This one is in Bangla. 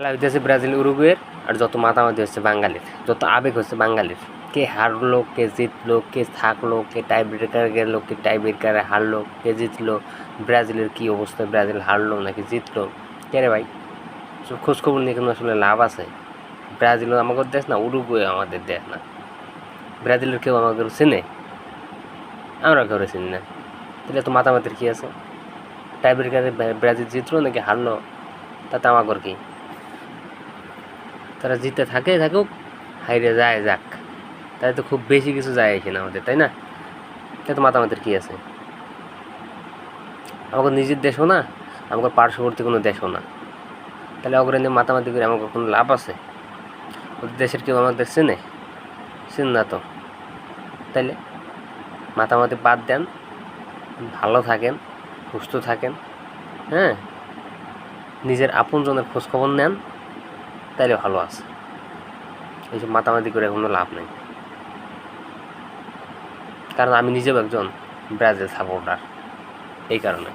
খেলা হইতেছে ব্রাজিল উরুগুয়ের, আর যত মাতামাতি হচ্ছে বাঙালির, যত আবেগ হচ্ছে বাঙালির। কে হারলো, কে জিতলো, কে থাকলো, কে টাই ব্রেকারে গেল, কে টাই ব্রেকারে হারলো, কে জিতলো, ব্রাজিলের কী অবস্থা, ব্রাজিল হারলো নাকি জিতলো, কে রে ভাই? সব খোঁজখবর নিয়ে কোনো আসলে লাভ আছে? ব্রাজিলও আমাদের দেশ না, উরুগুয়ে আমাদের দেশ না। ব্রাজিলের কেউ আমাদের চেনে? আমরা কেউ চিনি না। তাহলে তো মাতামাতির কী আছে? টাই ব্রেকারে ব্রাজিল জিতলো নাকি হারলো, তাতে আমাগর কি? তারা জিতে থাকুক, হাইরে যায় যাক, তাই তো খুব বেশি কিছু যায় আসে না আমাদের, তাই না? তাই তো মাতামাতির কী আছে? আমাদের নিজের দেশও না, আমাদের পার্শ্ববর্তী কোনো দেশও না, তাহলে ওগুলো নিয়ে মাতামাতি করে আমাদের কোনো লাভ আছে? ওদের দেশের কেউ আমাদের চেনে? চেন না তো। তাইলে মাতামাতি বাদ দেন, ভালো থাকেন, সুস্থ থাকেন, হ্যাঁ, নিজের আপনজনের খোঁজখবর নেন, তাইলে ভালো আছে। এইসব মাতামাতি করে কোনো লাভ নেই। কারণ আমি নিজেও একজন ব্রাজিল সাপোর্টার, এই কারণে।